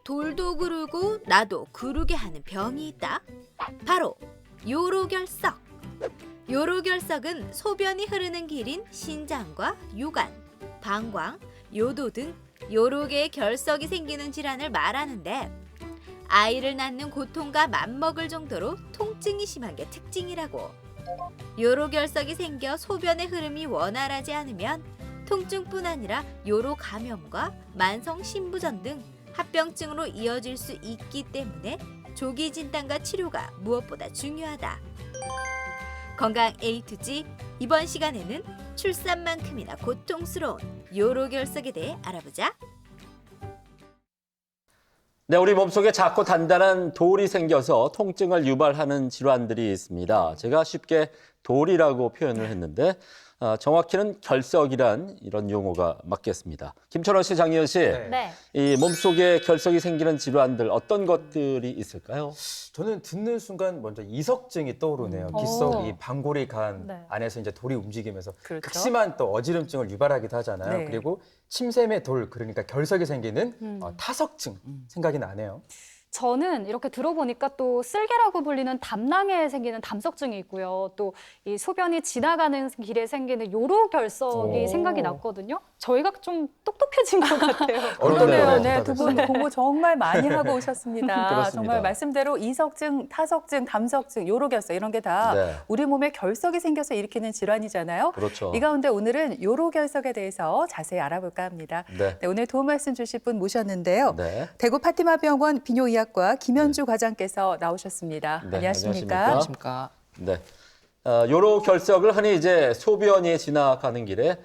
돌도 구르고 나도 구르게 하는 병이 있다. 바로 요로결석. 요로결석은 소변이 흐르는 길인 신장과 요관, 방광, 요도 등 여러 개의 결석이 생기는 질환을 말하는데 아이를 낳는 고통과 맞먹을 정도로 통증이 심한 게 특징이라고. 요로결석이 생겨 소변의 흐름이 원활하지 않으면 통증뿐 아니라 요로 감염과 만성 신부전 등 합병증으로 이어질 수 있기 때문에 조기 진단과 치료가 무엇보다 중요하다. 건강 A to G, 이번 시간에는 출산만큼이나 고통스러운 요로결석에 대해 알아보자. 네, 우리 몸속에 작고 단단한 돌이 생겨서 통증을 유발하는 질환들이 있습니다. 제가 쉽게 돌이라고 표현을 했는데 정확히는 결석이란 이런 용어가 맞겠습니다. 김철원 씨, 장희연 씨, 네. 이 몸속에 결석이 생기는 질환들 어떤 것들이 있을까요? 저는 듣는 순간 먼저 이석증이 떠오르네요. 귓속 이 방골이 간 네. 안에서 이제 돌이 움직이면서 그렇죠. 극심한 또 어지럼증을 유발하기도 하잖아요. 네. 그리고 침샘의 돌, 그러니까 결석이 생기는 타석증 생각이 나네요. 저는 이렇게 들어보니까 또 쓸개라고 불리는 담낭에 생기는 담석증이 있고요. 또 이 소변이 지나가는 길에 생기는 요로결석이 오. 생각이 났거든요. 저희가 좀 똑똑해진 것 같아요. 그러네요. 네, 네, 두 분 공부 정말 많이 하고 오셨습니다. 그렇습니다. 정말 말씀대로 이석증, 타석증, 담석증, 요로결석 이런 게 다 네. 우리 몸에 결석이 생겨서 일으키는 질환이잖아요. 그렇죠. 이 가운데 오늘은 요로결석에 대해서 자세히 알아볼까 합니다. 네. 네, 오늘 도움 말씀 주실 분 모셨는데요. 네. 대구 파티마병원 비뇨의학과 김현주 과장께서 나오셨습니다. 네, 안녕하십니까? 안녕하십니까? 네. 요로결석을 흔히 이제 소변이 지나가는 길에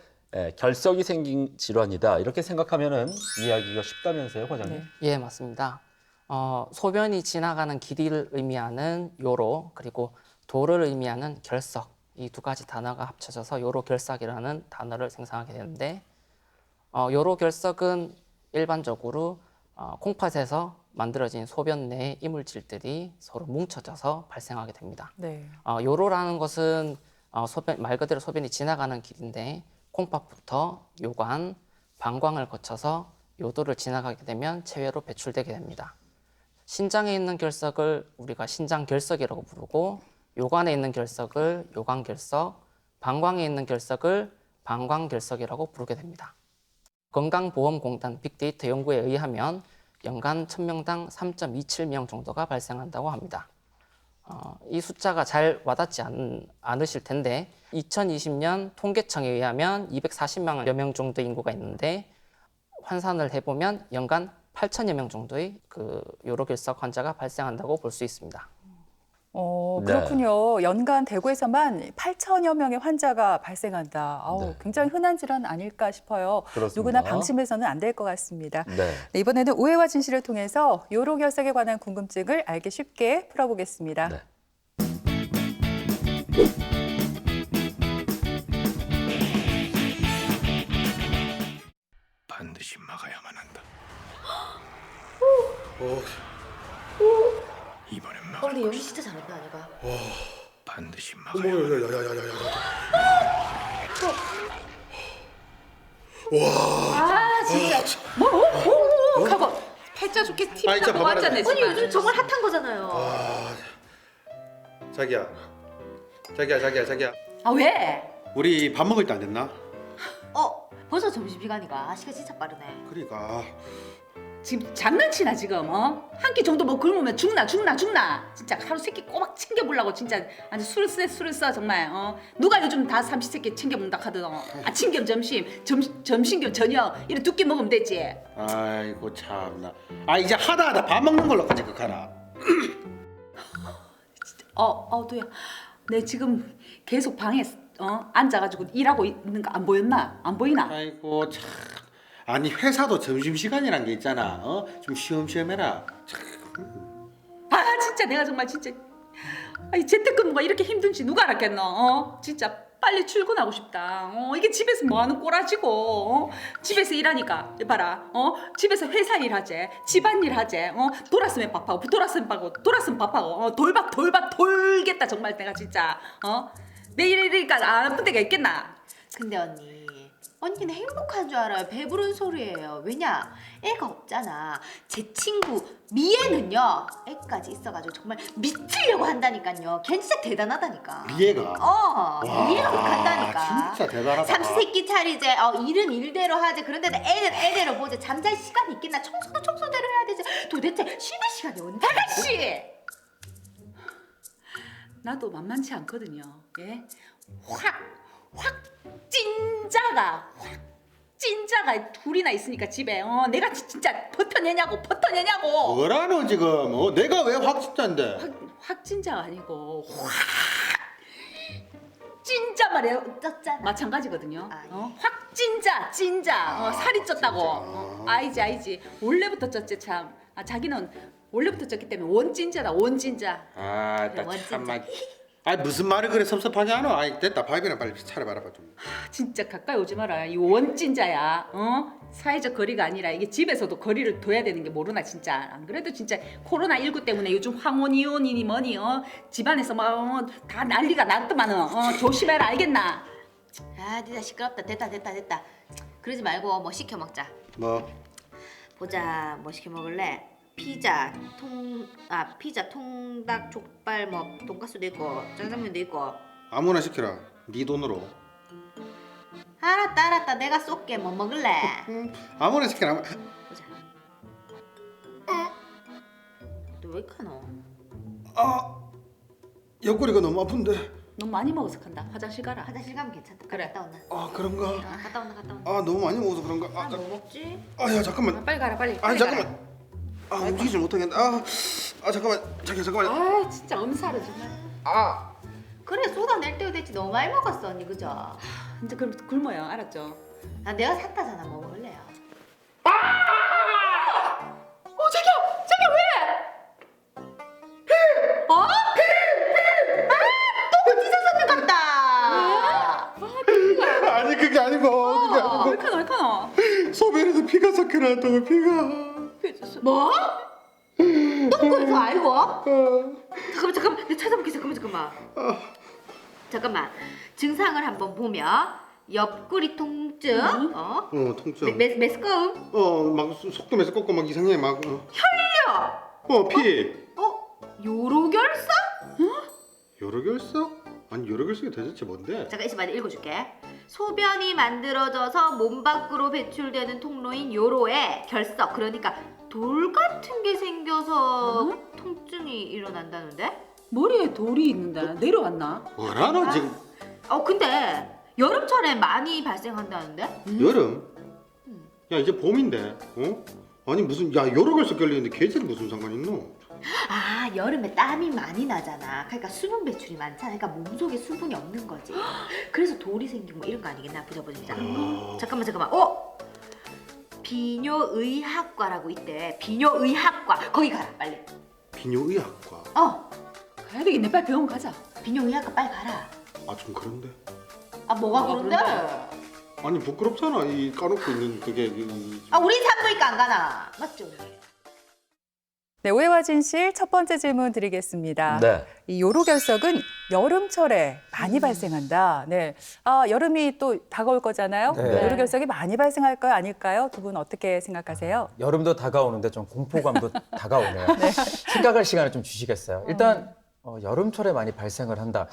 결석이 생긴 질환이다. 이렇게 생각하면은 이해하기가 쉽다면서요, 과장님? 네. 예, 맞습니다. 소변이 지나가는 길이를 의미하는 요로, 그리고 도를 의미하는 결석, 이 두 가지 단어가 합쳐져서 요로결석이라는 단어를 생성하게 되는데, 요로결석은 일반적으로 콩팥에서 만들어진 소변 내의 이물질들이 서로 뭉쳐져서 발생하게 됩니다. 네. 요로라는 것은 말 그대로 소변이 지나가는 길인데 콩팥부터 요관, 방광을 거쳐서 요도를 지나가게 되면 체외로 배출되게 됩니다. 신장에 있는 결석을 우리가 신장결석이라고 부르고 요관에 있는 결석을 요관결석, 방광에 있는 결석을 방광결석이라고 부르게 됩니다. 건강보험공단 빅데이터 연구에 의하면 연간 1000명당 3.27명 정도가 발생한다고 합니다. 이 숫자가 잘 와닿지 않으실 텐데 2020년 통계청에 의하면 240만여 명 정도의 인구가 있는데 환산을 해보면 연간 8천여 명 정도의 그 요로결석 환자가 발생한다고 볼 수 있습니다. 그렇군요. 연간 대구에서만 8천여 명의 환자가 발생한다. 네. 굉장히 흔한 질환 아닐까 싶어요. 그렇습니다. 누구나 방심해서는 안 될 것 같습니다. 네. 네, 이번에는 오해와 진실을 통해서 요로결석에 관한 궁금증을 알기 쉽게 풀어보겠습니다. 네. 반드시 막아야만 한다. 이번엔 막을 근데 연기 것이다. 진짜 잘한다, 아내가. 반드시 어머, 막아야만 한다. 아, 진짜. 하고 팔자 좋게 TV 진짜 보고 봐봐라. 왔잖아요. 아니, 요즘 정말 핫한 거잖아요. 자기야. 아 왜? 우리 밥 먹을 때 안 됐나? 벌써 점심시간이가. 시간 진짜 빠르네. 그러니까. 지금 장난치나 지금 한 끼 정도 뭐 굶으면 죽나 진짜 하루 세 끼 꼬박 챙겨보려고 진짜 아주 술을 써 정말 누가 요즘 다 삼시세끼 챙겨먹는다 하든 아침 겸 점심 겸 저녁 이렇게 두 끼 먹으면 되지. 아이고 참나. 이제 하다 밥 먹는 걸로 까지 극하나. 도야 내 지금 계속 방에 앉아가지고 일하고 있는 거 안 보였나? 안 보이나? 아이고 참. 아니 회사도 점심시간이란 게 있잖아. 좀 쉬엄쉬엄해라. 아 진짜 내가 정말 진짜 재택근무가 이렇게 힘든지 누가 알았겠노? 진짜 빨리 출근하고 싶다. 이게 집에서 뭐하는 꼬라지고 집에서 일하니까 봐라. 집에서 회사 일하재, 집안일 하재. 돌았으면 밥하고 돌았으면 밥하고 돌박 돌겠다 정말 내가 진짜. 내 일이니까 안 아픈 데가 있겠나? 근데 언니, 언니는 행복한 줄 알아요. 배부른 소리예요. 왜냐? 애가 없잖아. 제 친구 미애는요. 애까지 있어가지고 정말 미치려고 한다니까요. 걔 진짜 대단하다니까. 미애가. 미애가 한다니까. 진짜 대단하다. 삼시세끼 차리제. 일은 일대로 하지. 그런데 애는 애대로 보지. 잠잘 시간이 있겠나? 청소도 청소대로 해야 되지. 도대체 쉬는 시간이 언제까지? 나도 만만치 않거든요. 예, 찐자가 둘이나 있으니까 집에 내가 진짜 버텨내냐고. 뭐라노 지금? 내가 왜 확진자인데? 확진자가 아니고 찐자 말이에요. 쪘잖아. 마찬가지거든요. 아, 예. 찐자 살이 쪘다고. 알지. 원래부터 쪘지 참. 자기는 원래부터 쪘기 때문에 원찐자. 아, 그래, 나 원진짜. 참말. 아니 무슨 말을 그래 섭섭하게 하노? 아이 됐다. 밥이나 빨리 차려봐라 좀. 진짜 가까이 오지 마라. 이 원찐자야. 사회적 거리가 아니라 이게 집에서도 거리를 둬야 되는 게 모르나 진짜. 안 그래도 진짜 코로나19 때문에 요즘 황혼이혼이니 뭐니 집안에서 막 다 난리가 났더만은 조심해라 알겠나? 아, 진짜 시끄럽다. 됐다. 그러지 말고 뭐 시켜 먹자. 뭐? 보자. 뭐 시켜 먹을래? 피자, 통닭, 족발, 뭐 돈가스도 있고 짜장면도 있고. 아무나 시켜라. 네 돈으로. 알았다. 내가 쏠게. 뭐 먹을래? 아무나 시켜라. 보자. 너 왜 이카노? 옆구리가 너무 아픈데. 너무 많이 먹어서 간다. 화장실 가라. 화장실 가면 괜찮다. 그래. 갔다 온나. 그런가? 갔다 온나. 너무 많이 먹어서 그런가? 뭐 먹지? 야 잠깐만. 빨리 가라 빨리. 잠깐만. 움직이지 못하겠다. 잠깐만. 잠깐만. 진짜 엄살을 정말. 그래, 쏟아낼 때도 됐지. 너무 많이 먹었어, 언니. 그죠? 이제 그럼 굶어요. 알았죠? 내가 샀다잖아. 뭐 먹을래요? 자기야 왜? 같다. 아니 그게 아니고. 왜 카노? 소변에서 피가 섞여 나왔다고 피가. 뭐? 똥꼬에서 알고? 잠깐만. 내가 찾아볼게. 잠깐만. 증상을 한번 보면 옆구리 통증, 통증. 메스꺼움, 막 속도 매서 꺾고 막 이상해 막. 혈류, 피. 요로결석? 요로결석? 아니 요로결석이 도대체 뭔데? 잠깐 있어봐. 내가 읽어줄게. 소변이 만들어져서 몸 밖으로 배출되는 통로인 요로에 결석, 그러니까 돌 같은 게 생겨서 통증이 일어난다는데? 머리에 돌이 있는데 내려왔나? 뭐라노 지금? 근데 여름철에 많이 발생한다는데? 여름? 야 이제 봄인데, 아니 무슨 요로결석 걸리는데 계절이 무슨 상관 있노? 여름에 땀이 많이 나잖아. 그러니까 수분 배출이 많잖아. 그러니까 몸속에 수분이 없는 거지. 그래서 돌이 생기고 뭐 이런 거 아니겠나? 보자. 잠깐만. 비뇨의학과라고 있대. 비뇨의학과. 거기 가라 빨리. 비뇨의학과. 가야 되겠네. 빨리 병원 가자. 비뇨의학과 빨리 가라. 좀 그런데? 뭐가 그런데? 아니 부끄럽잖아 이 까놓고 있는 그게. 우리 산부인과 안 가나? 맞죠? 네, 오해와 진실 첫 번째 질문 드리겠습니다. 네. 이 요로결석은 여름철에 많이 발생한다. 네, 여름이 또 다가올 거잖아요. 네. 요로결석이 많이 발생할까요, 아닐까요? 두 분 어떻게 생각하세요? 여름도 다가오는데 좀 공포감도 다가오네요. 생각할 시간을 좀 주시겠어요? 일단 여름철에 많이 발생을 한다.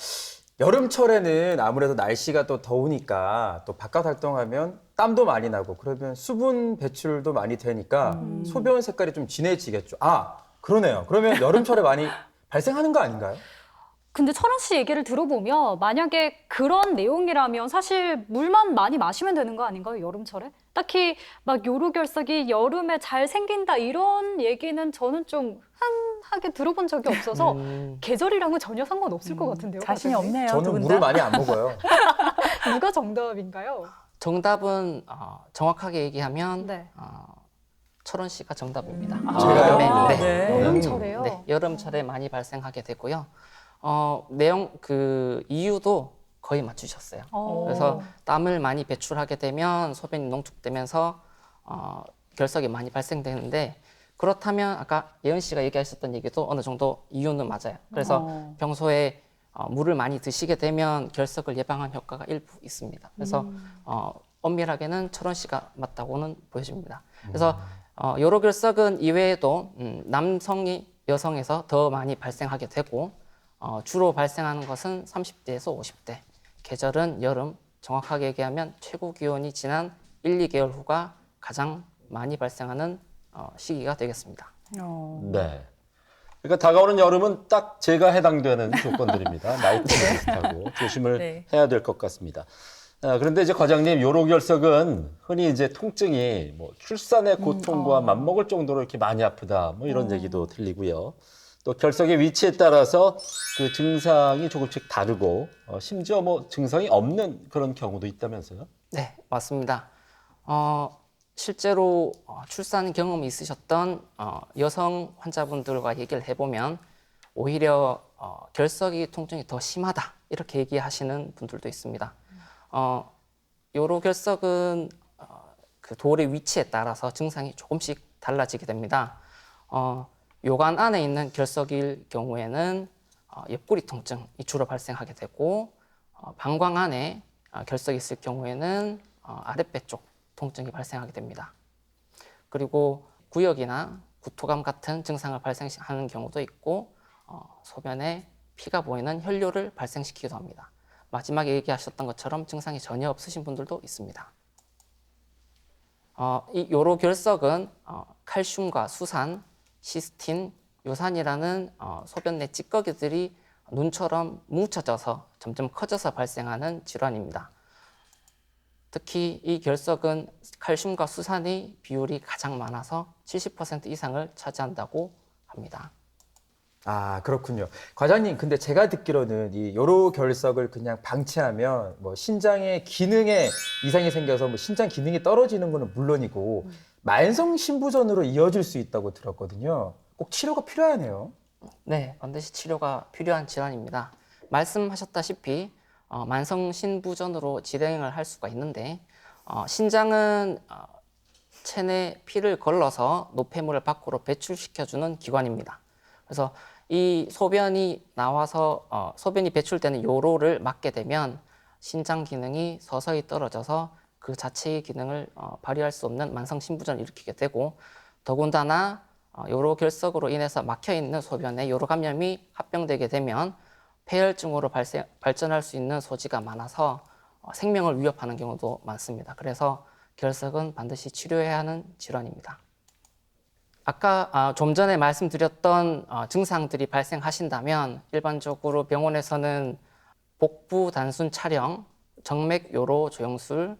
여름철에는 아무래도 날씨가 또 더우니까 또 바깥 활동하면 땀도 많이 나고 그러면 수분 배출도 많이 되니까 소변 색깔이 좀 진해지겠죠. 그러네요. 그러면 여름철에 많이 발생하는 거 아닌가요? 근데 철원 씨 얘기를 들어보면 만약에 그런 내용이라면 사실 물만 많이 마시면 되는 거 아닌가요? 여름철에? 딱히 막 요로결석이 여름에 잘 생긴다 이런 얘기는 저는 좀 흔하게 들어본 적이 없어서 계절이랑은 전혀 상관없을 것 같은데요. 자신이 과장님? 없네요. 두 저는 분 물을 다. 많이 안 먹어요. 누가 정답인가요? 정답은 정확하게 얘기하면 네. 철원 씨가 정답입니다. 제가요? 네. 여름철에요? 네, 여름철에 많이 발생하게 되고요. 내용 이유도 거의 맞추셨어요. 그래서 땀을 많이 배출하게 되면 소변이 농축되면서 결석이 많이 발생되는데 그렇다면 아까 예은 씨가 얘기하셨던 얘기도 어느 정도 이유는 맞아요. 그래서 평소에 물을 많이 드시게 되면 결석을 예방하는 효과가 일부 있습니다. 그래서 엄밀하게는 철원 씨가 맞다고는 보여집니다. 그래서 요로결석은 이외에도 남성이 여성에서 더 많이 발생하게 되고 주로 발생하는 것은 30대에서 50대, 계절은 여름, 정확하게 얘기하면 최고 기온이 지난 1, 2개월 후가 가장 많이 발생하는 시기가 되겠습니다. 네. 그러니까 다가오는 여름은 딱 제가 해당되는 조건들입니다. 나이대도 비슷하고 조심을 네. 해야 될 것 같습니다. 그런데 이제 과장님, 요로결석은 흔히 이제 통증이 뭐 출산의 고통과 맞먹을 정도로 이렇게 많이 아프다, 뭐 이런 얘기도 들리고요. 또 결석의 위치에 따라서 그 증상이 조금씩 다르고 심지어 뭐 증상이 없는 그런 경우도 있다면서요? 네, 맞습니다. 실제로 출산 경험이 있으셨던 여성 환자분들과 얘기를 해보면 오히려 결석이 통증이 더 심하다 이렇게 얘기하시는 분들도 있습니다. 요로결석은 그 돌의 위치에 따라서 증상이 조금씩 달라지게 됩니다. 요관 안에 있는 결석일 경우에는 옆구리 통증이 주로 발생하게 되고 방광 안에 결석이 있을 경우에는 아랫배 쪽 통증이 발생하게 됩니다. 그리고 구역이나 구토감 같은 증상을 발생하는 경우도 있고 소변에 피가 보이는 혈뇨를 발생시키기도 합니다. 마지막에 얘기하셨던 것처럼 증상이 전혀 없으신 분들도 있습니다. 이 요로결석은 칼슘과 수산, 시스틴, 요산이라는 소변 내 찌꺼기들이 눈처럼 뭉쳐져서 점점 커져서 발생하는 질환입니다. 특히 이 결석은 칼슘과 수산의 비율이 가장 많아서 70% 이상을 차지한다고 합니다. 아, 그렇군요. 과장님, 근데 제가 듣기로는 이 요로결석을 그냥 방치하면 뭐 신장의 기능에 이상이 생겨서 뭐 신장 기능이 떨어지는 거는 물론이고 만성 신부전으로 이어질 수 있다고 들었거든요. 꼭 치료가 필요하네요. 네, 반드시 치료가 필요한 질환입니다. 말씀하셨다시피 만성 신부전으로 진행을 할 수가 있는데 신장은 체내 피를 걸러서 노폐물을 밖으로 배출시켜주는 기관입니다. 그래서 이 소변이 나와서 소변이 배출되는 요로를 막게 되면 신장 기능이 서서히 떨어져서 그 자체의 기능을 발휘할 수 없는 만성 신부전을 일으키게 되고 더군다나 요로결석으로 인해서 막혀있는 소변에 요로 감염이 합병되게 되면 폐혈증으로 발전할 수 있는 소지가 많아서 생명을 위협하는 경우도 많습니다. 그래서 결석은 반드시 치료해야 하는 질환입니다. 아까 좀 전에 말씀드렸던 증상들이 발생하신다면 일반적으로 병원에서는 복부 단순 촬영, 정맥 요로 조영술,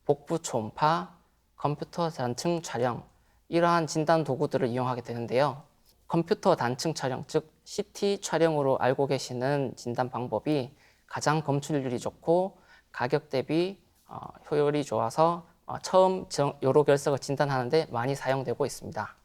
복부 초음파, 컴퓨터 단층 촬영 이러한 진단 도구들을 이용하게 되는데요. 컴퓨터 단층 촬영, 즉 CT 촬영으로 알고 계시는 진단 방법이 가장 검출률이 좋고 가격 대비 효율이 좋아서 처음 요로결석을 진단하는 데 많이 사용되고 있습니다.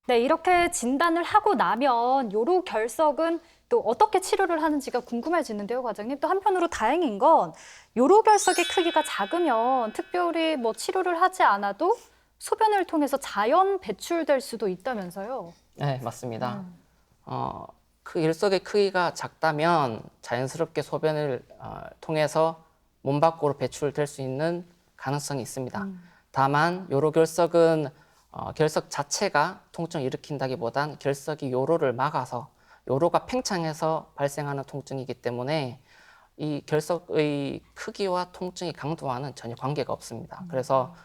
네, 이렇게 진단을 하고 나면 요로결석은 또 어떻게 치료를 하는지가 궁금해지는데요, 과장님. 또 한편으로 다행인 건 요로결석의 크기가 작으면 특별히 뭐 치료를 하지 않아도 소변을 통해서 자연 배출될 수도 있다면서요. 네, 맞습니다. 그 결석의 크기가 작다면 자연스럽게 소변을 통해서 몸 밖으로 배출될 수 있는 가능성이 있습니다. 다만 요로결석은 결석 자체가 통증을 일으킨다기보단 결석이 요로를 막아서 요로가 팽창해서 발생하는 통증이기 때문에 이 결석의 크기와 통증의 강도와는 전혀 관계가 없습니다. 그래서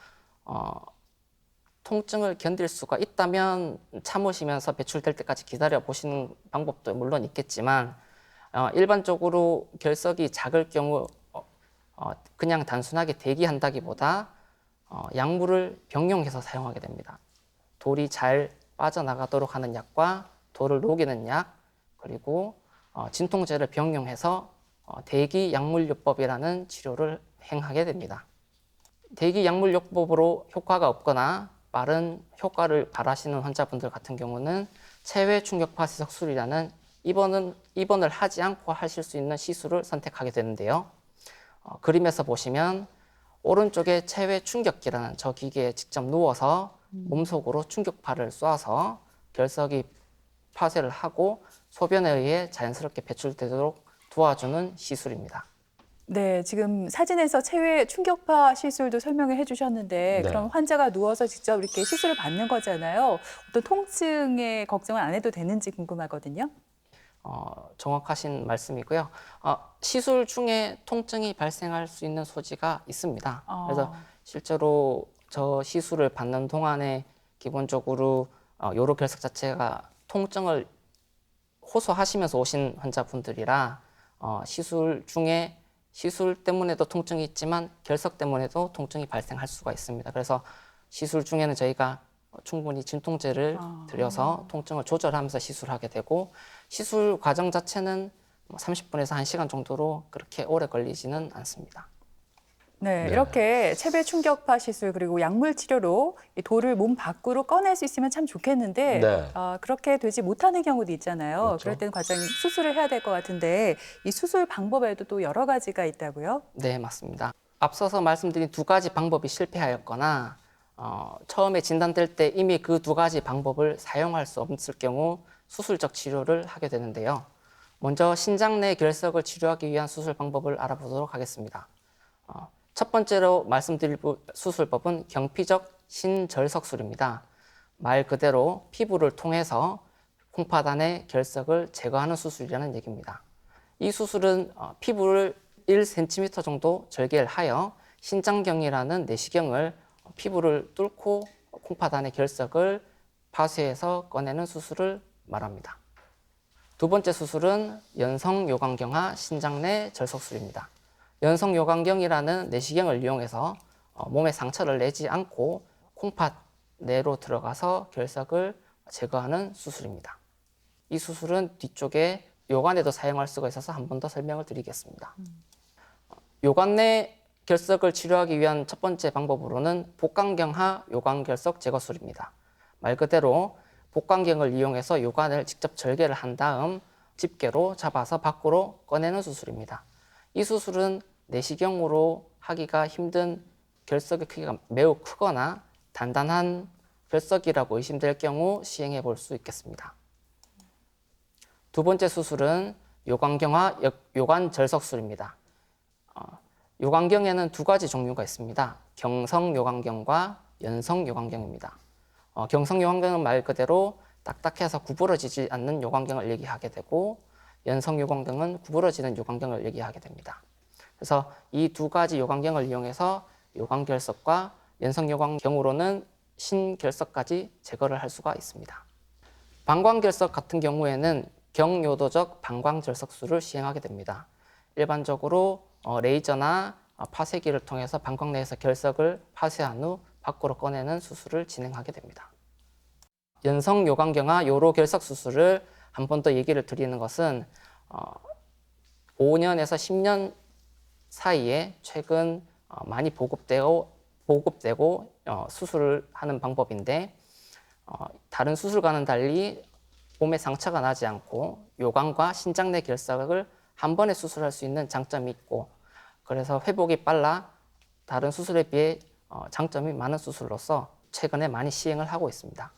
통증을 견딜 수가 있다면 참으시면서 배출될 때까지 기다려 보시는 방법도 물론 있겠지만 일반적으로 결석이 작을 경우 그냥 단순하게 대기한다기보다 약물을 병용해서 사용하게 됩니다. 돌이 잘 빠져나가도록 하는 약과 돌을 녹이는 약 그리고 진통제를 병용해서 대기 약물요법이라는 치료를 행하게 됩니다. 대기 약물요법으로 효과가 없거나 빠른 효과를 바라시는 환자분들 같은 경우는 체외 충격 파쇄석 수술이라는 입원을 하지 않고 하실 수 있는 시술을 선택하게 되는데요. 그림에서 보시면 오른쪽에 체외 충격기라는 저 기계에 직접 누워서 몸속으로 충격파를 쏴서 결석이 파쇄를 하고 소변에 의해 자연스럽게 배출되도록 도와주는 시술입니다. 네, 지금 사진에서 체외 충격파 시술도 설명을 해주셨는데 네. 그럼 환자가 누워서 직접 이렇게 시술을 받는 거잖아요. 어떤 통증의 걱정은 안 해도 되는지 궁금하거든요. 정확하신 말씀이고요. 시술 중에 통증이 발생할 수 있는 소지가 있습니다. 그래서 실제로 저 시술을 받는 동안에 기본적으로 요로결석 자체가 통증을 호소하시면서 오신 환자분들이라 시술 중에 시술 때문에도 통증이 있지만 결석 때문에도 통증이 발생할 수가 있습니다. 그래서 시술 중에는 저희가 충분히 진통제를 들여서 통증을 조절하면서 시술하게 되고 시술 과정 자체는 30분에서 1시간 정도로 그렇게 오래 걸리지는 않습니다. 네, 네. 이렇게 체외 충격파 시술 그리고 약물 치료로 이 돌을 몸 밖으로 꺼낼 수 있으면 참 좋겠는데 네. 그렇게 되지 못하는 경우도 있잖아요. 그렇죠. 그럴 때는 과장님 수술을 해야 될 것 같은데 이 수술 방법에도 또 여러 가지가 있다고요? 네, 맞습니다. 앞서서 말씀드린 두 가지 방법이 실패하였거나 처음에 진단될 때 이미 그 두 가지 방법을 사용할 수 없을 경우 수술적 치료를 하게 되는데요. 먼저 신장 내 결석을 치료하기 위한 수술 방법을 알아보도록 하겠습니다. 첫 번째로 말씀드릴 수술법은 경피적 신절석술입니다. 말 그대로 피부를 통해서 콩팥안의 결석을 제거하는 수술이라는 얘기입니다. 이 수술은 피부를 1cm 정도 절개를 하여 신장경이라는 내시경을 피부를 뚫고 콩팥안의 결석을 파쇄해서 꺼내는 수술을 말합니다. 두 번째 수술은 연성요강경화 신장내 절석술입니다. 연성요강경이라는 내시경을 이용해서 몸에 상처를 내지 않고 콩팥 내로 들어가서 결석을 제거하는 수술입니다. 이 수술은 뒤쪽에 요관에도 사용할 수가 있어서 한 번 더 설명을 드리겠습니다. 요관 내 결석을 치료하기 위한 첫 번째 방법으로는 복강경화 요관결석 제거술입니다. 말 그대로 복강경을 이용해서 요관을 직접 절개를 한 다음 집게로 잡아서 밖으로 꺼내는 수술입니다. 이 수술은 내시경으로 하기가 힘든 결석의 크기가 매우 크거나 단단한 결석이라고 의심될 경우 시행해 볼 수 있겠습니다. 두 번째 수술은 요관경화 요관절석술입니다. 요관경에는 두 가지 종류가 있습니다. 경성요관경과 연성요관경입니다. 경성요관경은 말 그대로 딱딱해서 구부러지지 않는 요관경을 얘기하게 되고 연성요관경은 구부러지는 요관경을 얘기하게 됩니다. 그래서 이 두 가지 요관경을 이용해서 요관결석과 연성요관경으로는 신결석까지 제거를 할 수가 있습니다. 방광결석 같은 경우에는 경요도적 방광절석술을 시행하게 됩니다. 일반적으로 레이저나 파쇄기를 통해서 방광 내에서 결석을 파쇄한 후 밖으로 꺼내는 수술을 진행하게 됩니다. 연성요관경화 요로결석 수술을 한 번 더 얘기를 드리는 것은 5년에서 10년 사이에 최근 많이 보급되고 수술을 하는 방법인데 다른 수술과는 달리 몸에 상처가 나지 않고 요관과 신장 내 결석을 한 번에 수술할 수 있는 장점이 있고 그래서 회복이 빨라 다른 수술에 비해 장점이 많은 수술로서 최근에 많이 시행을 하고 있습니다.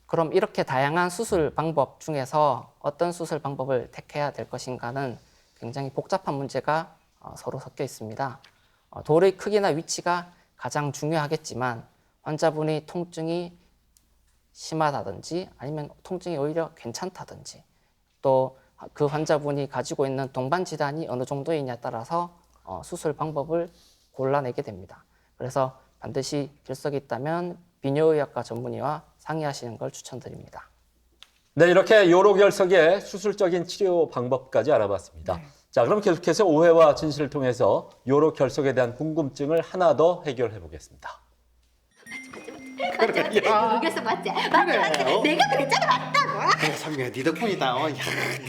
그럼 이렇게 다양한 수술 방법 중에서 어떤 수술 방법을 택해야 될 것인가는 굉장히 복잡한 문제가 서로 섞여 있습니다. 돌의 크기나 위치가 가장 중요하겠지만 환자분이 통증이 심하다든지 아니면 통증이 오히려 괜찮다든지 또 그 환자분이 가지고 있는 동반 질환이 어느 정도이냐에 따라서 수술 방법을 골라내게 됩니다. 그래서 반드시 결석이 있다면 비뇨의학과 전문의와 상의하시는 걸 추천드립니다. 네, 이렇게 요로결석의 수술적인 치료 방법까지 알아봤습니다. 자, 그럼 계속해서 오해와 진실을 통해서 요로결석에 대한 궁금증을 하나 더 해결해 보겠습니다. 그래, 야. 요로결석 맞지? 그래. 내가 그랬잖아, 맞다고. 그래, 선미야, 네 덕분이다. 야,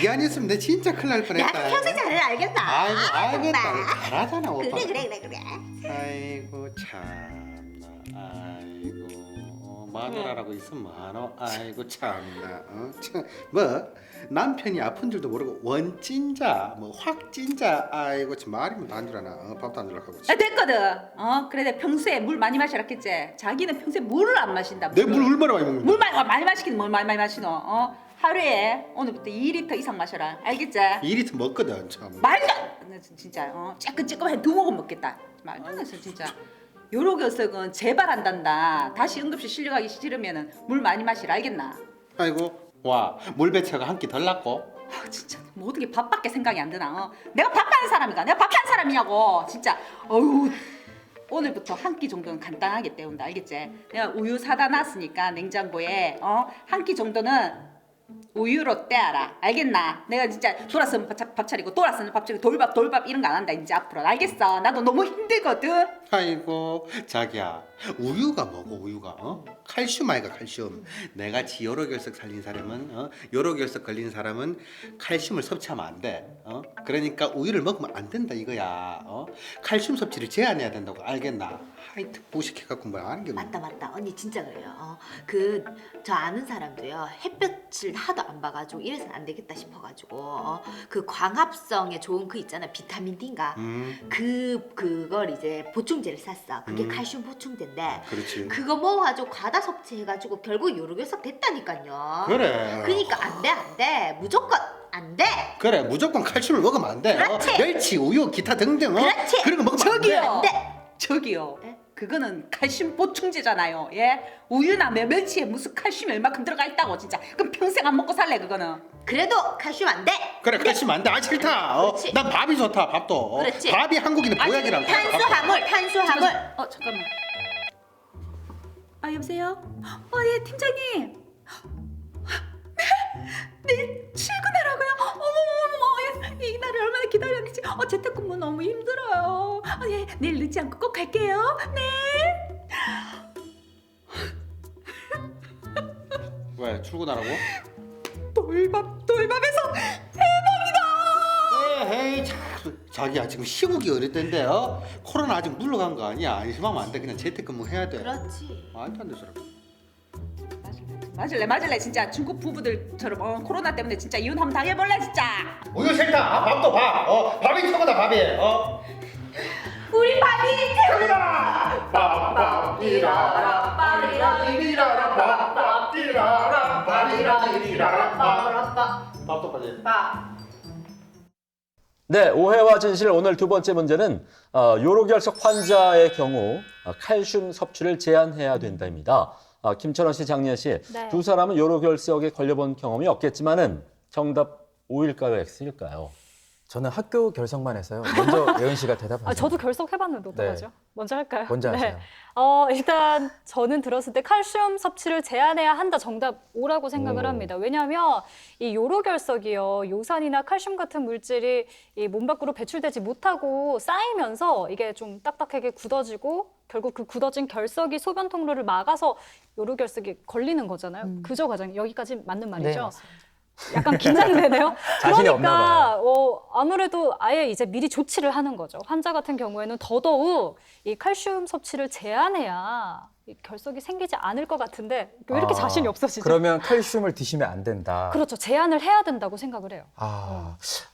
네 아니었으면 내 진짜 큰일 날 뻔했다. 평생 잘해, 알겠다. 아이고, 알겠다. 정말. 잘하잖아, 오빠. 그래. 아이고, 참나. 아이고, 마누라라고 있으면 뭐하노? 아이고, 참나. 뭐 남편이 아픈 줄도 모르고 원찐자, 뭐 확찐자. 아이고, 참 말이면 안 줄아나. 밥도 안 주려고 하고. 됐거든. 그래 내가 평소에 물 많이 마시라겠지. 자기는 평소에 물을 안 마신다. 내 물 얼마나 많이 먹는다. 물 많이 마시긴 뭘 많이 마시노. 하루에 오늘부터 2리터 이상 마셔라. 알겠지? 2리터 먹거든 참. 말도 안 돼. 진짜 찌끈찌끈한 2모금 먹겠다. 말도 안 돼서 진짜. 요로결석은 제발 안 단다. 다시 응급실 실려가기 싫으면은 물 많이 마시라. 알겠나? 아이고 와 물배차가 한 끼 덜 났고. 진짜 모든 게 밥밖에 생각이 안 드나? 내가 밥하는 사람인가? 내가 밥하는 사람이냐고. 진짜. 어휴. 오늘부터 한 끼 정도는 간단하게 때운다. 알겠지? 내가 우유 사다 놨으니까 냉장고에 한 끼 정도는 우유로 떼어라. 알겠나? 내가 진짜 돌아서면 밥 차리고 돌아서면 밥 차리고 돌밥 이런 거 안 한다. 이제 앞으로. 알겠어? 나도 너무 힘들거든. 아이고 자기야 우유가 뭐고 우유가 칼슘 아이가 칼슘. 내같이 요로결석 살린 사람은 요로결석 걸린 사람은 칼슘을 섭취하면 안 돼. 그러니까 우유를 먹으면 안 된다 이거야. 칼슘 섭취를 제한해야 된다고. 알겠나? 하여튼 무식해갖고 뭐 아는 게 맞다. 언니 진짜 그래요. 저 아는 사람도요. 햇볕을 하도 안 봐가지고 이래서는 안 되겠다 싶어가지고 그 광합성에 좋은 그 있잖아. 비타민 D인가. 그걸 이제 보충제를 샀어. 그게 칼슘 보충제인데 그렇지. 그거 먹어가지고 과다 섭취해가지고 결국 요로결석 됐다니까요. 그래. 그러니까 안 돼. 무조건 안 돼. 그래 무조건 칼슘을 먹으면 안 돼. 그렇지. 멸치, 우유, 기타 등등 그렇지. 그런 거 먹으면 안 돼. 저기요. 안 돼. 저기요. 네? 그거는 칼슘 보충제잖아요. 예? 우유나 멸치에 무슨 칼슘이 얼마큼 들어가 있다고 진짜. 그럼 평생 안 먹고 살래 그거는. 그래도 칼슘 안 돼. 그래 칼슘 안 돼. 아 싫다. 그렇지. 난 밥이 좋다. 밥도. 그렇지. 밥이 한국인의 보약이라고. 탄수화물. 잠깐만. 여보세요? 예, 팀장님. 내일 출근하라고요? 어머머머, 이 날을 얼마나 기다렸는지. 재택근무 너무 힘들어요. 예, 내일 늦지 않고 꼭 갈게요. 네. 왜 출근하라고? 돌밥에서 에이 자기야 지금 시국이 어릴 텐데 코로나 아직 물러간 거 아니야. 안심하면 안 돼. 그냥 재택근무 해야 돼. 그렇지. 말도 안 돼 사람. 맞을래 진짜. 중국 부부들처럼 코로나 때문에 진짜 이혼 한번 당해볼래 진짜. 우유 싫다. 밥도 밥. 밥이 최고다 밥이. 우리 밥이 최고다. 밥이라라 밥이라 이리라라 밥이라라 밥이라 이리라라 밥도 빠지. 네, 오해와 진실 오늘 두 번째 문제는 요로결석 환자의 경우 칼슘 섭취를 제한해야 된다입니다. 김철원 씨, 장리아 씨, 네. 두 사람은 요로결석에 걸려본 경험이 없겠지만은 정답 O일까요, X일까요? 저는 학교 결석만 해서요. 먼저 예은 씨가 대답하세요. 저도 결석해봤는데 어떡하죠? 네. 먼저 할까요? 먼저 하세요. 일단 저는 들었을 때 칼슘 섭취를 제한해야 한다. 정답 O라고 생각을 합니다. 왜냐하면 이 요로결석이요. 요산이나 칼슘 같은 물질이 이 몸 밖으로 배출되지 못하고 쌓이면서 이게 좀 딱딱하게 굳어지고 결국 그 굳어진 결석이 소변 통로를 막아서 요로결석이 걸리는 거잖아요. 그저 과정 여기까지 맞는 말이죠? 네, 맞습니다. 약간 긴장되네요. 자신이 없나 그러니까 아무래도 아예 이제 미리 조치를 하는 거죠. 환자 같은 경우에는 더더욱 이 칼슘 섭취를 제한해야 이 결석이 생기지 않을 것 같은데 왜 이렇게 자신이 없어지죠? 그러면 칼슘을 드시면 안 된다. 그렇죠. 제한을 해야 된다고 생각을 해요.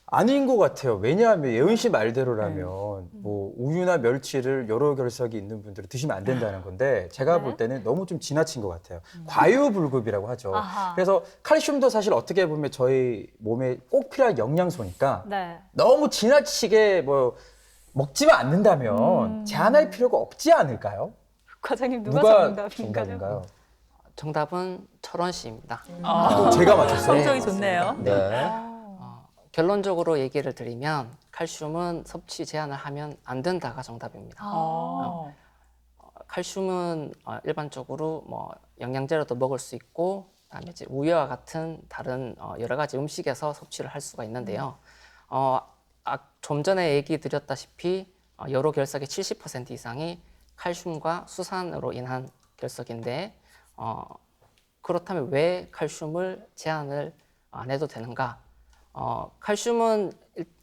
아닌 것 같아요. 왜냐하면 예은 씨 말대로라면 뭐 우유나 멸치를 여러 결석이 있는 분들은 드시면 안 된다는 건데 제가 네. 볼 때는 너무 좀 지나친 것 같아요. 과유불급이라고 하죠. 아하. 그래서 칼슘도 사실 어떻게 보면 저희 몸에 꼭 필요한 영양소니까 네. 너무 지나치게 뭐 먹지만 않는다면 제한할 필요가 없지 않을까요? 과장님 누가 정답인가요? 정답인가요? 정답은 철원 씨입니다. 또 제가 맞췄어요. 성적이 좋네요. 네. 결론적으로 얘기를 드리면 칼슘은 섭취 제한을 하면 안 된다가 정답입니다. 칼슘은 일반적으로 뭐 영양제로도 먹을 수 있고 그다음에 이제 우유와 같은 다른 여러 가지 음식에서 섭취를 할 수가 있는데요. 좀 전에 얘기 드렸다시피 여로 결석의 70% 이상이 칼슘과 수산으로 인한 결석인데 그렇다면 왜 칼슘을 제한을 안 해도 되는가? 칼슘은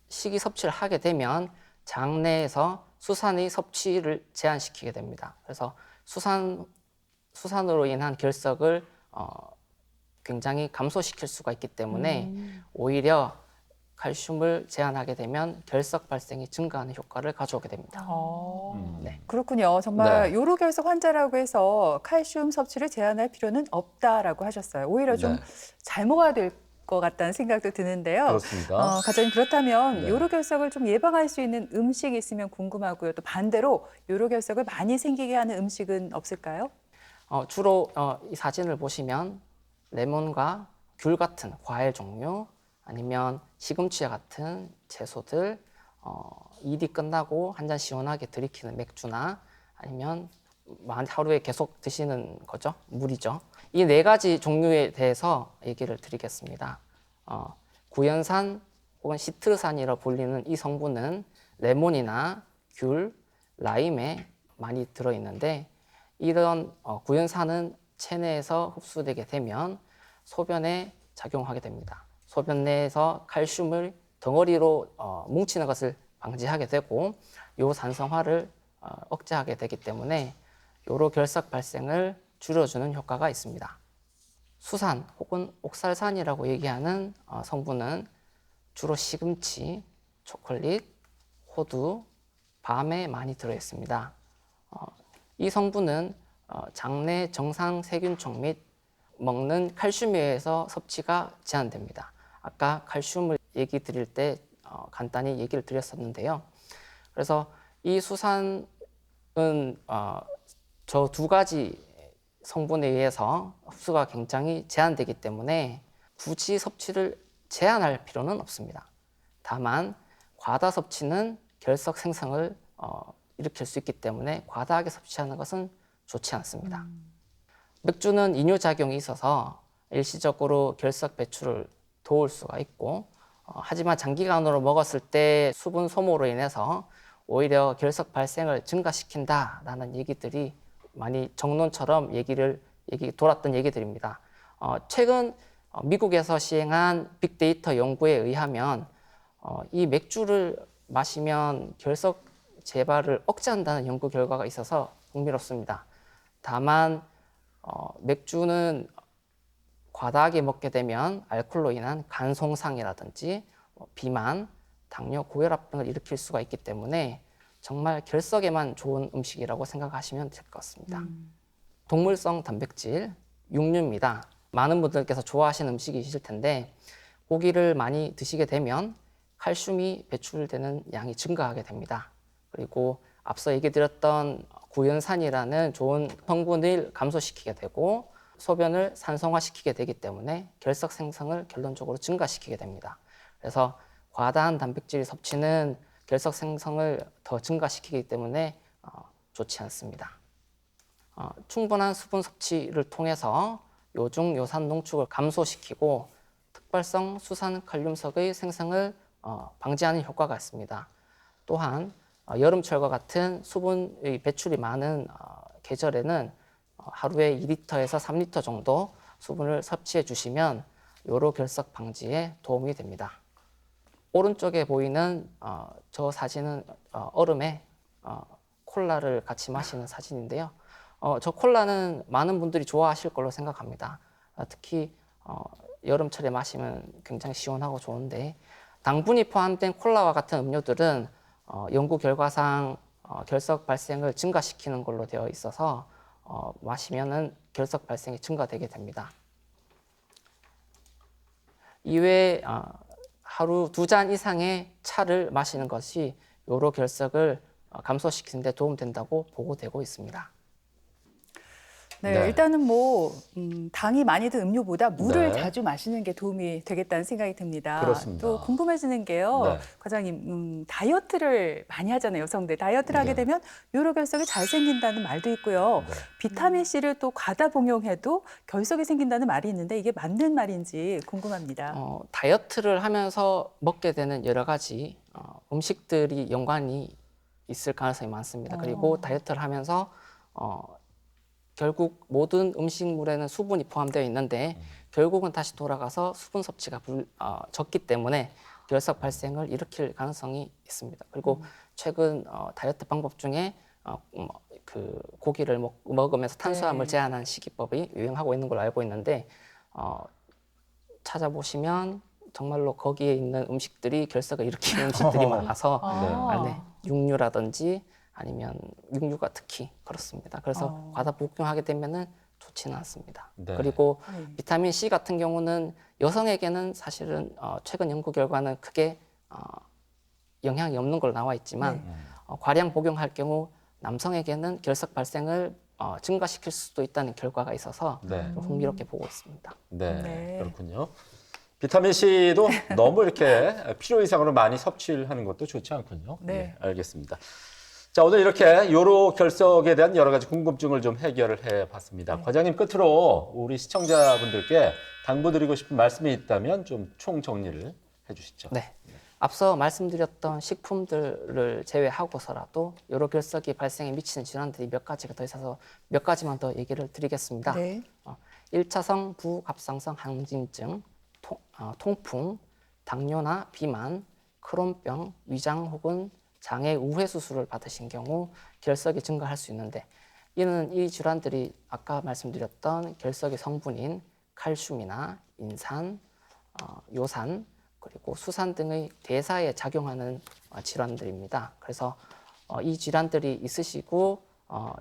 식이 섭취를 하게 되면 장내에서 수산의 섭취를 제한시키게 됩니다. 그래서 수산으로 인한 결석을 굉장히 감소시킬 수가 있기 때문에 오히려 칼슘을 제한하게 되면 결석 발생이 증가하는 효과를 가져오게 됩니다. 네. 그렇군요. 정말 네. 요로결석 환자라고 해서 칼슘 섭취를 제한할 필요는 없다라고 하셨어요. 오히려 좀 네. 잘 먹어야 될 것 같다는 생각도 드는데요. 그렇습니다. 과장님 그렇다면 네. 요로결석을 좀 예방할 수 있는 음식이 있으면 궁금하고요. 또 반대로 요로결석을 많이 생기게 하는 음식은 없을까요? 주로 이 사진을 보시면 레몬과 귤 같은 과일 종류 아니면 시금치와 같은 채소들, 일이 끝나고 한 잔 시원하게 들이키는 맥주나 아니면 하루에 계속 드시는 거죠. 물이죠. 이 네 가지 종류에 대해서 얘기를 드리겠습니다. 구연산 혹은 시트르산이라고 불리는 이 성분은 레몬이나 귤, 라임에 많이 들어있는데 이런 구연산은 체내에서 흡수되게 되면 소변에 작용하게 됩니다. 소변 내에서 칼슘을 덩어리로 뭉치는 것을 방지하게 되고 요산성화를 억제하게 되기 때문에 요로결석 발생을 줄여주는 효과가 있습니다. 수산 혹은 옥살산이라고 얘기하는 성분은 주로 시금치, 초콜릿, 호두, 밤에 많이 들어있습니다. 이 성분은 장내 정상 세균총 및 먹는 칼슘에 의해서 섭취가 제한됩니다. 아까 칼슘을 얘기 드릴 때 간단히 얘기를 드렸었는데요. 그래서 이 수산은 저 두 가지 성분에 의해서 흡수가 굉장히 제한되기 때문에 굳이 섭취를 제한할 필요는 없습니다. 다만 과다 섭취는 결석 생성을 일으킬 수 있기 때문에 과다하게 섭취하는 것은 좋지 않습니다. 맥주는 이뇨작용이 있어서 일시적으로 결석 배출을 도울 수가 있고 하지만 장기간으로 먹었을 때 수분 소모로 인해서 오히려 결석 발생을 증가시킨다라는 얘기들이 많이 정론처럼 돌았던 얘기들입니다. 최근 미국에서 시행한 빅데이터 연구에 의하면 이 맥주를 마시면 결석 재발을 억제한다는 연구 결과가 있어서 흥미롭습니다. 다만 맥주는 과다하게 먹게 되면 알코올로 인한 간 손상이라든지 비만, 당뇨, 고혈압 등을 일으킬 수가 있기 때문에 정말 결석에만 좋은 음식이라고 생각하시면 될 것 같습니다. 동물성 단백질, 육류입니다. 많은 분들께서 좋아하시는 음식이실 텐데 고기를 많이 드시게 되면 칼슘이 배출되는 양이 증가하게 됩니다. 그리고 앞서 얘기 드렸던 구연산이라는 좋은 성분을 감소시키게 되고 소변을 산성화시키게 되기 때문에 결석 생성을 결론적으로 증가시키게 됩니다. 그래서 과다한 단백질 섭취는 결석 생성을 더 증가시키기 때문에 좋지 않습니다. 충분한 수분 섭취를 통해서 요중 요산 농축을 감소시키고 특발성 수산 칼륨석의 생성을 방지하는 효과가 있습니다. 또한 여름철과 같은 수분의 배출이 많은 계절에는 하루에 2리터에서 3리터 정도 수분을 섭취해 주시면 요로결석 방지에 도움이 됩니다. 오른쪽에 보이는 저 사진은 얼음에 콜라를 같이 마시는 사진인데요. 저 콜라는 많은 분들이 좋아하실 걸로 생각합니다. 특히 여름철에 마시면 굉장히 시원하고 좋은데 당분이 포함된 콜라와 같은 음료들은 연구 결과상 결석 발생을 증가시키는 걸로 되어 있어서 마시면은 결석 발생이 증가되게 됩니다. 이외에 하루 2잔 이상의 차를 마시는 것이 요로 결석을 감소시키는 데 도움된다고 보고되고 있습니다. 네, 네. 일단은 당이 많이 든 음료보다 물을 네. 자주 마시는 게 도움이 되겠다는 생각이 듭니다. 그렇습니다. 또 궁금해지는 게요. 네. 과장님, 다이어트를 많이 하잖아요, 여성들. 다이어트를 하게 네. 되면 요로결석이 잘 생긴다는 말도 있고요. 네. 비타민C를 또 과다 복용해도 결석이 생긴다는 말이 있는데 이게 맞는 말인지 궁금합니다. 다이어트를 하면서 먹게 되는 여러 가지 음식들이 연관이 있을 가능성이 많습니다. 그리고 다이어트를 하면서 결국 모든 음식물에는 수분이 포함되어 있는데 결국은 다시 돌아가서 수분 섭취가 적기 때문에 결석 발생을 일으킬 가능성이 있습니다. 그리고 최근 다이어트 방법 중에 그 고기를 먹으면서 탄수화물 네. 제한한 식이법이 유행하고 있는 걸로 알고 있는데 찾아보시면 정말로 거기에 있는 음식들이 결석을 일으키는 음식들이 많아서 네, 육류라든지 아니면 육류가 특히 그렇습니다. 그래서 과다 복용하게 되면은 좋지는 않습니다. 네. 그리고 비타민 C 같은 경우는 여성에게는 사실은 최근 연구 결과는 크게 영향이 없는 걸로 나와 있지만 과량 복용할 경우 남성에게는 결석 발생을 증가시킬 수도 있다는 결과가 있어서 네. 좀 흥미롭게 보고 있습니다. 네, 네. 그렇군요. 비타민 C도 너무 이렇게 필요 이상으로 많이 섭취하는 것도 좋지 않군요. 네. 알겠습니다. 자, 오늘 이렇게 요로 결석에 대한 여러 가지 궁금증을 좀 해결을 해봤습니다. 과장님 끝으로 우리 시청자분들께 당부드리고 싶은 말씀이 있다면 좀 총정리를 해주시죠. 네. 앞서 말씀드렸던 식품들을 제외하고서라도 요로 결석이 발생에 미치는 질환들이 몇 가지가 더 있어서 몇 가지만 더 얘기를 드리겠습니다. 네. 1차성 부갑상선 항진증, 통풍, 당뇨나 비만, 크론병, 위장 혹은 장애 우회 수술을 받으신 경우 결석이 증가할 수 있는데 이는 이 질환들이 아까 말씀드렸던 결석의 성분인 칼슘이나 인산, 요산, 그리고 수산 등의 대사에 작용하는 질환들입니다. 그래서 이 질환들이 있으시고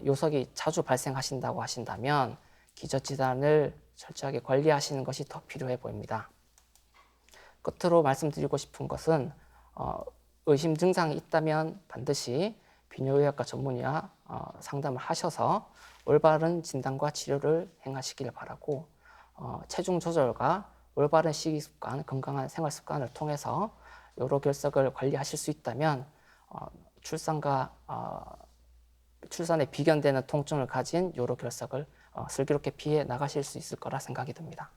요석이 자주 발생하신다고 하신다면 기저질환을 철저하게 관리하시는 것이 더 필요해 보입니다. 끝으로 말씀드리고 싶은 것은 의심 증상이 있다면 반드시 비뇨의학과 전문의와 상담을 하셔서 올바른 진단과 치료를 행하시길 바라고 체중 조절과 올바른 식이 습관, 건강한 생활 습관을 통해서 요로 결석을 관리하실 수 있다면 출산에 비견되는 통증을 가진 요로 결석을 슬기롭게 피해 나가실 수 있을 거라 생각이 듭니다.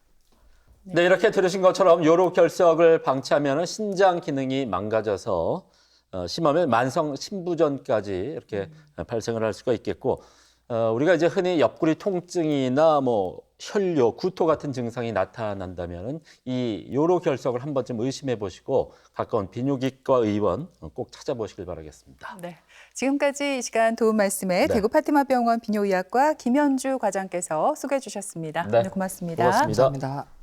네, 이렇게 들으신 것처럼 요로 결석을 방치하면 신장 기능이 망가져서 심하면 만성 신부전까지 이렇게 발생을 할 수가 있겠고 우리가 이제 흔히 옆구리 통증이나 뭐 혈뇨, 구토 같은 증상이 나타난다면 이 요로 결석을 한 번쯤 의심해 보시고 가까운 비뇨기과 의원 꼭 찾아보시길 바라겠습니다. 네. 지금까지 이 시간 도움 말씀에 네. 대구 파티마병원 비뇨의학과 김현주 과장께서 소개해 주셨습니다. 네. 오늘 고맙습니다. 고맙습니다. 감사합니다.